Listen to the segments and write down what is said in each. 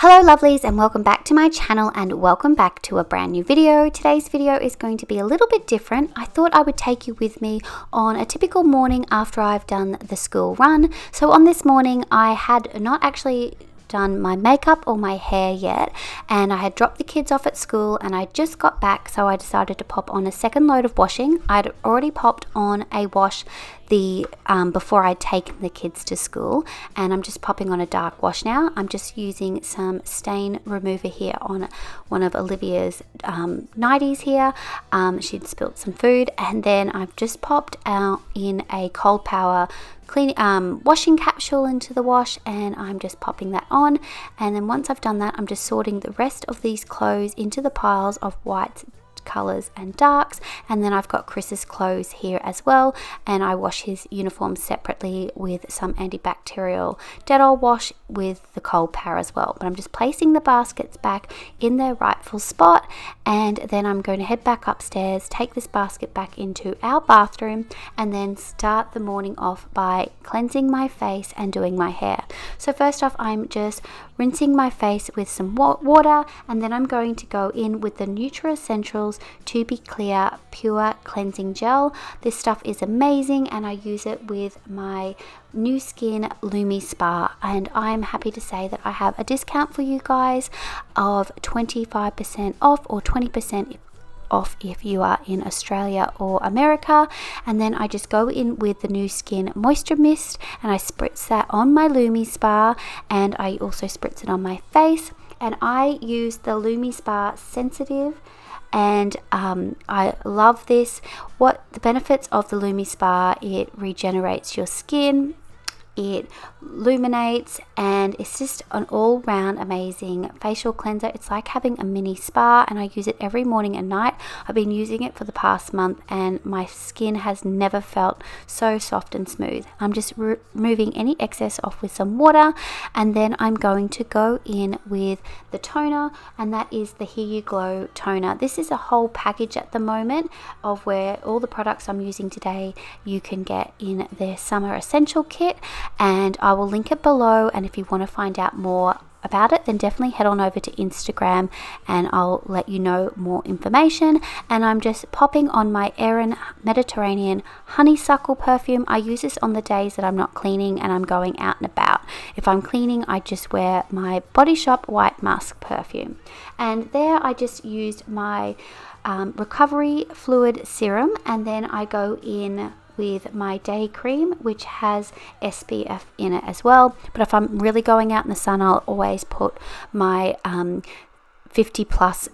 Hello lovelies, and welcome back to my channel and welcome back to a brand new video. Today's video is going to be a little bit different. I thought I would take you with me on a typical morning after I've done the school run. So on this morning I had not actually done my makeup or my hair yet, and I had dropped the kids off at school and I just got back, so I decided to pop on a second load of washing. I'd already popped on a wash before I'd taken the kids to school, and I'm just popping on a dark wash now. I'm just using some stain remover here on one of Olivia's nighties here. She'd spilt some food, and then I've just popped out in a Cold Power washing capsule into the wash, and I'm just popping that on. And then once I've done that, I'm just sorting the rest of these clothes into the piles of whites, colors and darks, and then I've got Chris's clothes here as well, and I wash his uniform separately with some antibacterial Ditl wash with the Cold Power as well. But I'm just placing the baskets back in their rightful spot, and then I'm going to head back upstairs, take this basket back into our bathroom, and then start the morning off by cleansing my face and doing my hair. So first off, I'm just rinsing my face with some water, and then I'm going to go in with the Essentials To Be Clear Pure Cleansing Gel. This stuff is amazing, and I use it with my new skin Lumi Spa, and I'm happy to say that I have a discount for you guys of 25% off or 20% off if you are in Australia or America. And then I just go in with the new skin moisture mist, and I spritz that on my Lumi Spa, and I also spritz it on my face. And I use the Lumi Spa Sensitive, and I love this. What the benefits of the Lumi Spa: it regenerates your skin, it illuminates, and it's just an all-round amazing facial cleanser. It's like having a mini spa, and I use it every morning and night. I've been using it for the past month, and my skin has never felt so soft and smooth. I'm just removing any excess off with some water, and then I'm going to go in with the toner, and that is the Here You Glow toner. This is a whole package at the moment of where all the products I'm using today you can get in their summer essential kit, and I will link it below. And if you want to find out more about it, then definitely head on over to Instagram and I'll let you know more information. And I'm just popping on my Erin Mediterranean honeysuckle perfume. I use this on the days that I'm not cleaning and I'm going out and about. If I'm cleaning, I just wear my Body Shop White Musk perfume. And there I just used my recovery fluid serum, and then I go in with my day cream, which has SPF in it as well. But if I'm really going out in the sun, I'll always put my 50 plus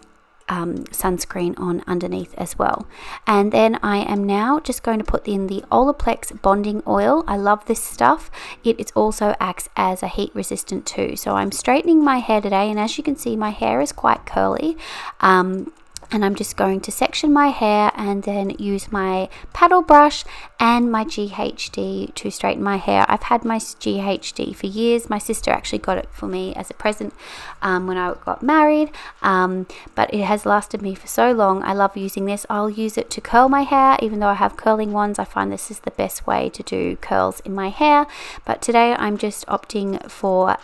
sunscreen on underneath as well. And then I am now just going to put in the Olaplex bonding oil. I love this stuff. It also acts as a heat resistant too. So I'm straightening my hair today, and as you can see, my hair is quite curly. And I'm just going to section my hair and then use my paddle brush and my GHD to straighten my hair. I've had my GHD for years. My sister actually got it for me as a present when I got married, but it has lasted me for so long. I love using this. I'll use it to curl my hair. Even though I have curling ones, I find this is the best way to do curls in my hair. But today I'm just opting for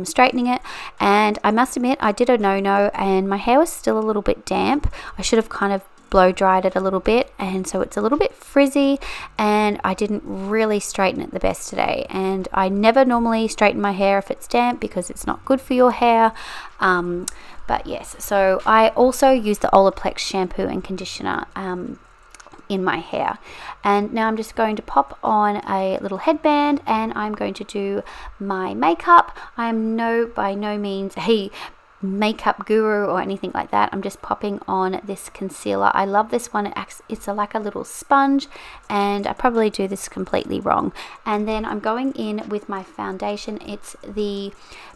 straightening it, and I must admit I did a no-no, and my hair was still a little bit damp. I should have kind of blow dried it a little bit, and so it's a little bit frizzy, and I didn't really straighten it the best today. And I never normally straighten my hair if it's damp because it's not good for your hair. But yes, so I also use the Olaplex shampoo and conditioner in my hair. And now I'm just going to pop on a little headband, and I'm going to do my makeup. I am by no means a makeup guru or anything like that. I'm just popping on this concealer. I love this one. It's like a little sponge, and I probably do this completely wrong. And then I'm going in with my foundation. It's the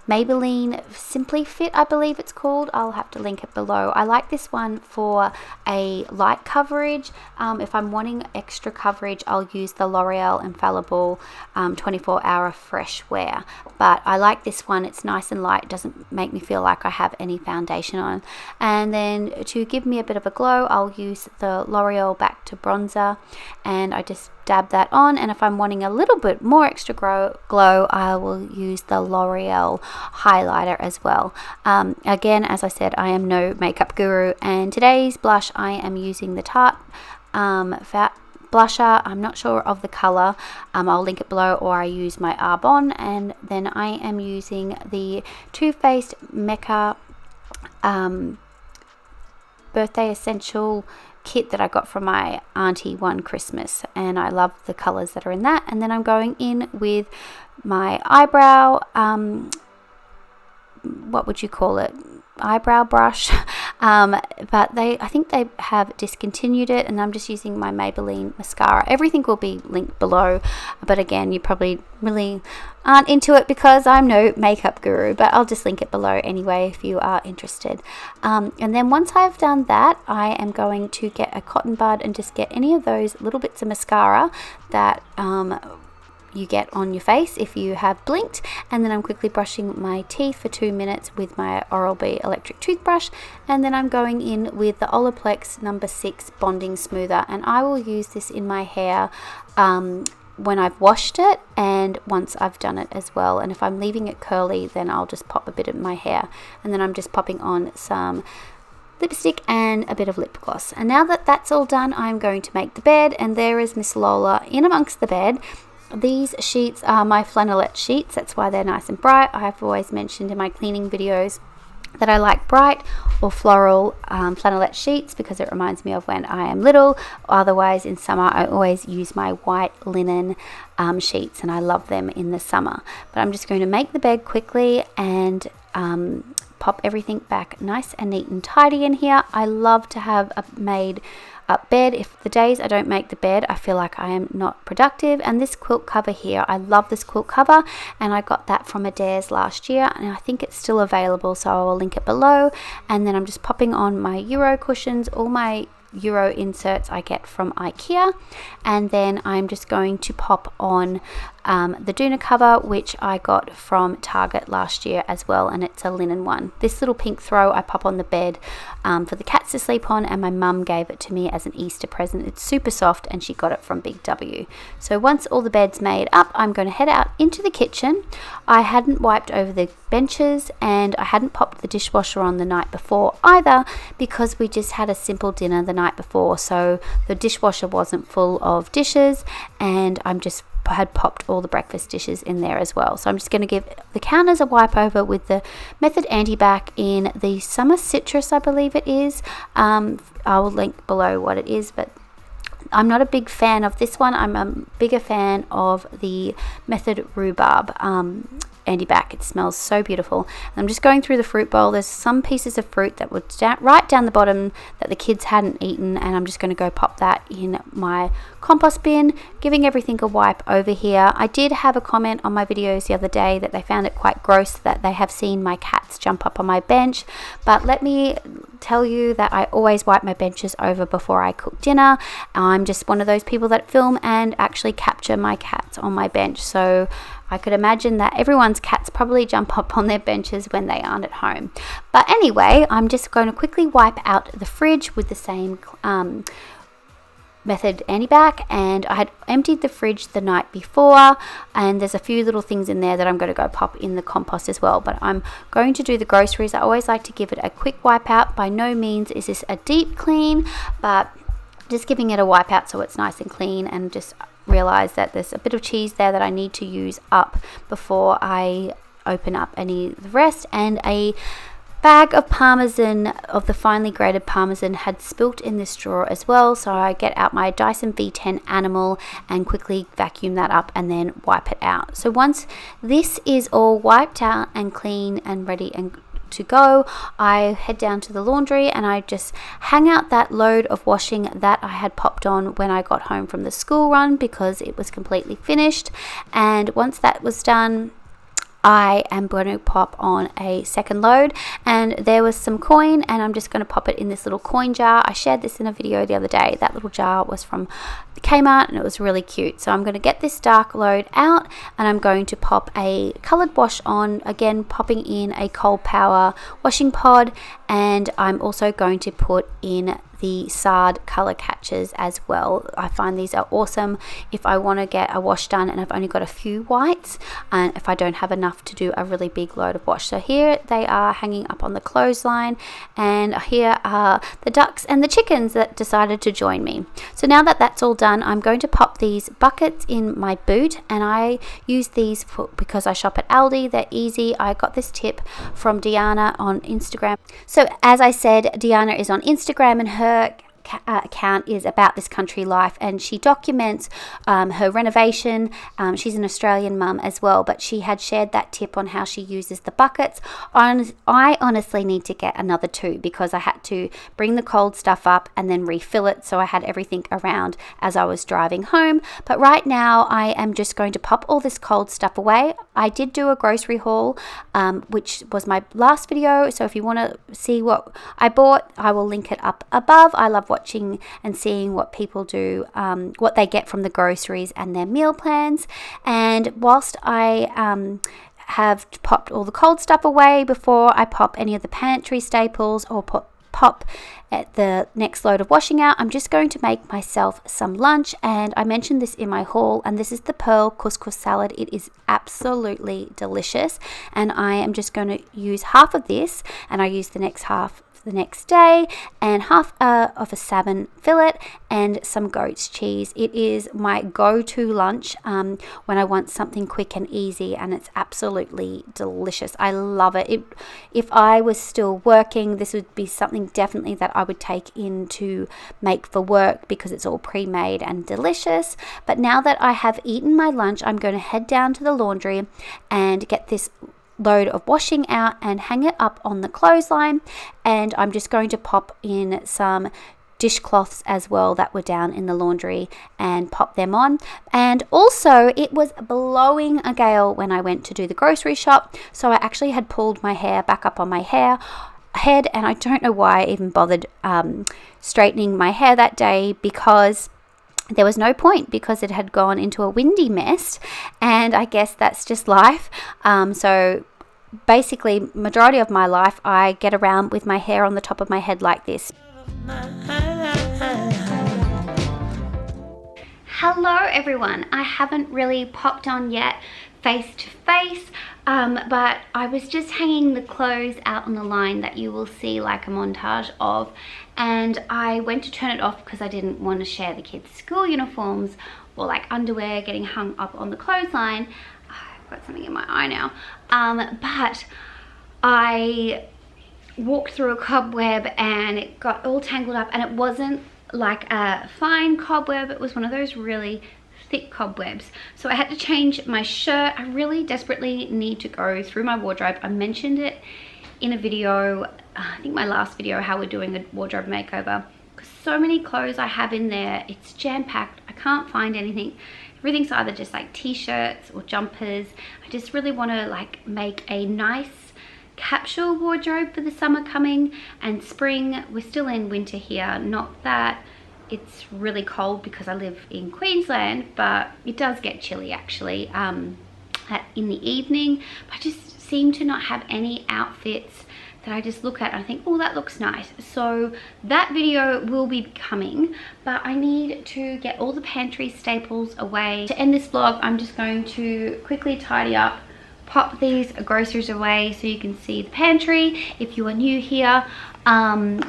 Maybelline Simply Fit, I believe it's called. I'll have to link it below. I like this one for a light coverage. If I'm wanting extra coverage, I'll use the L'Oreal Infallible 24-hour fresh wear. But I like this one. It's nice and light. It doesn't make me feel like I have any foundation on. And then to give me a bit of a glow, I'll use the L'Oreal Back to Bronzer, and I just dab that on, and if I'm wanting a little bit more extra glow, I will use the L'Oreal highlighter as well. Again, as I said, I am no makeup guru, and today's blush I am using the Tarte Fat blusher. I'm not sure of the color. I'll link it below, or I use my Arbonne, and then I am using the Too Faced Mecca birthday essential kit that I got from my auntie one Christmas, and I love the colors that are in that. And then I'm going in with my eyebrow what would you call it, eyebrow brush, but I think they have discontinued it, and I'm just using my Maybelline mascara. Everything will be linked below, but again, you probably really aren't into it because I'm no makeup guru, but I'll just link it below anyway if you are interested. And then once I've done that, I am going to get a cotton bud and just get any of those little bits of mascara that you get on your face if you have blinked, and then I'm quickly brushing my teeth for 2 minutes with my Oral-B electric toothbrush, and then I'm going in with the Olaplex No. 6 bonding smoother, and I will use this in my hair when I've washed it and once I've done it as well. And if I'm leaving it curly, then I'll just pop a bit in my hair, and then I'm just popping on some lipstick and a bit of lip gloss. And now that that's all done, I'm going to make the bed, and there is Miss Lola in amongst the bed. These sheets are my flannelette sheets, that's why they're nice and bright. I've always mentioned in my cleaning videos that I like bright or floral flannelette sheets because it reminds me of when I am little. Otherwise, in summer, I always use my white linen sheets, and I love them in the summer. But I'm just going to make the bed quickly and pop everything back nice and neat and tidy in here. I love to have a made up bed. If the days I don't make the bed, I feel like I am not productive. And this quilt cover here, I love this quilt cover, and I got that from Adair's last year, and I think it's still available, so I will link it below. And then I'm just popping on my Euro cushions, all my Euro inserts I get from IKEA, and then I'm just going to pop on the Doona cover, which I got from Target last year as well, and it's a linen one. This little pink throw I pop on the bed for the cats to sleep on, and my mum gave it to me as an Easter present. It's super soft, and she got it from Big W. So once all the bed's made up, I'm going to head out into the kitchen. I hadn't wiped over the benches, and I hadn't popped the dishwasher on the night before either, because we just had a simple dinner the night before, so the dishwasher wasn't full of dishes, and I'm just had popped all the breakfast dishes in there as well. So I'm just going to give the counters a wipe over with the Method Anti-Bac in the Summer Citrus, I believe it is. I will link below what it is, but I'm not a big fan of this one. I'm a bigger fan of the Method Rhubarb Anti-Bac. It smells so beautiful. And I'm just going through the fruit bowl. There's some pieces of fruit that were right down the bottom that the kids hadn't eaten, and I'm just going to go pop that in my compost bin, giving everything a wipe over here. I did have a comment on my videos the other day that they found it quite gross that they have seen my cats jump up on my bench, but let me tell you that I always wipe my benches over before I cook dinner. I'm just one of those people that film and actually capture my cats on my bench, so I could imagine that everyone's cats probably jump up on their benches when they aren't at home. But anyway, I'm just going to quickly wipe out the fridge with the same Method Anti-Bac, and I had emptied the fridge the night before, and there's a few little things in there that I'm going to go pop in the compost as well. But I'm going to do the groceries. I always like to give it a quick wipe out. By no means is this a deep clean, but just giving it a wipe out so it's nice and clean, and just realize that there's a bit of cheese there that I need to use up before I open up any of the rest. And a bag of Parmesan, of the finely grated Parmesan, had spilt in this drawer as well, so I get out my Dyson V10 Animal and quickly vacuum that up and then wipe it out. So once this is all wiped out and clean and ready and to go, I head down to the laundry and I just hang out that load of washing that I had popped on when I got home from the school run, because it was completely finished. And once that was done, I am going to pop on a second load, and there was some coin, and I'm just going to pop it in this little coin jar. I shared this in a video the other day. That little jar was from Kmart, and it was really cute. So I'm going to get this dark load out, and I'm going to pop a coloured wash on, again popping in a Cold Power washing pod, and I'm also going to put in the Sard color catchers as well. I find these are awesome if I want to get a wash done and I've only got a few whites, and if I don't have enough to do a really big load of wash. So here they are hanging up on the clothesline, and here are the ducks and the chickens that decided to join me. So now that that's all done, I'm going to pop these buckets in my boot, and I use these because I shop at Aldi. They're easy. I got this tip from Deanna on Instagram. So as I said, Deanna is on Instagram, and her account is About This Country Life, and she documents her renovation. She's an Australian mum as well, but she had shared that tip on how she uses the buckets. I honestly need to get another two because I had to bring the cold stuff up and then refill it, so I had everything around as I was driving home. But right now I am just going to pop all this cold stuff away. I did do a grocery haul, which was my last video, so if you want to see what I bought, I will link it up above. I love watching and seeing what people do, what they get from the groceries and their meal plans. And whilst I have popped all the cold stuff away before I pop any of the pantry staples or pop at the next load of washing out, I'm just going to make myself some lunch. And I mentioned this in my haul, and this is the pearl couscous salad. It is absolutely delicious, and I am just going to use half of this, and I use the next half the next day, and half of a salmon fillet and some goat's cheese. It is my go-to lunch when I want something quick and easy, and it's absolutely delicious. I love it. If I was still working, this would be something definitely that I would take in to make for work because it's all pre-made and delicious. But now that I have eaten my lunch, I'm going to head down to the laundry and get this load of washing out and hang it up on the clothesline. And I'm just going to pop in some dishcloths as well that were down in the laundry and pop them on. And also, it was blowing a gale when I went to do the grocery shop, so I actually had pulled my hair back up on my head, and I don't know why I even bothered straightening my hair that day, because there was no point, because it had gone into a windy mess, and I guess that's just life. So basically, majority of my life, I get around with my hair on the top of my head like this. Hello everyone, I haven't really popped on yet face to face, but I was just hanging the clothes out on the line that you will see like a montage of, and I went to turn it off because I didn't want to share the kids' school uniforms or like underwear getting hung up on the clothesline. I've got something in my eye now, but I walked through a cobweb and it got all tangled up, and it wasn't like a fine cobweb, it was one of those really thick cobwebs. So I had to change my shirt. I really desperately need to go through my wardrobe. I mentioned it in a video, I think my last video, how we're doing a wardrobe makeover, because so many clothes I have in there, it's jam-packed. I can't find anything. Everything's either just like t-shirts or jumpers. I just really want to like make a nice capsule wardrobe for the summer coming and spring. We're still in winter here, not that it's really cold because I live in Queensland, but it does get chilly actually in the evening. I just seem to not have any outfits that I just look at and I think, oh, that looks nice. So that video will be coming, but I need to get all the pantry staples away. To end this vlog, I'm just going to quickly tidy up, pop these groceries away so you can see the pantry if you are new here,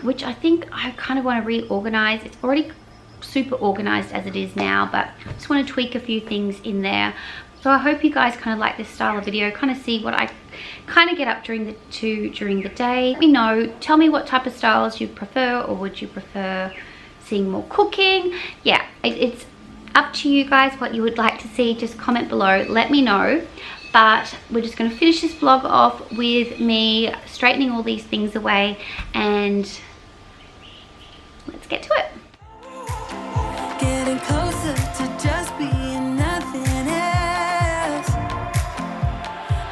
which I think I kind of want to reorganize. It's already super organized as it is now, but I just want to tweak a few things in there. So I hope you guys kind of like this style of video, kind of see what I kind of get up during the day. Let me know, tell me what type of styles you prefer, or would you prefer seeing more cooking? Yeah, it's up to you guys what you would like to see. Just comment below, let me know. But we're just going to finish this vlog off with me straightening all these things away, and let's get to it. Getting closer to just being nothing else.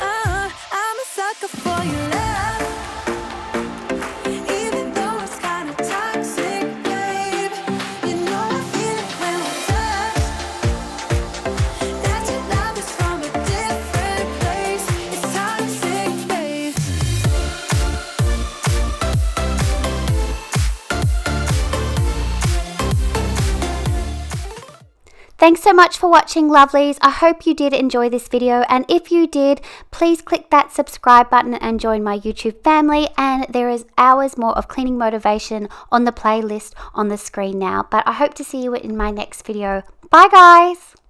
I'm a sucker for your love, even though it's kind of toxic, babe. You know I feel it when we touch, that your love is from a different place. It's toxic, babe. Thanks so much for watching, lovelies. I hope you did enjoy this video, and if you did, please click that subscribe button and join my YouTube family. And there is hours more of cleaning motivation on the playlist on the screen now. But I hope to see you in my next video. Bye guys!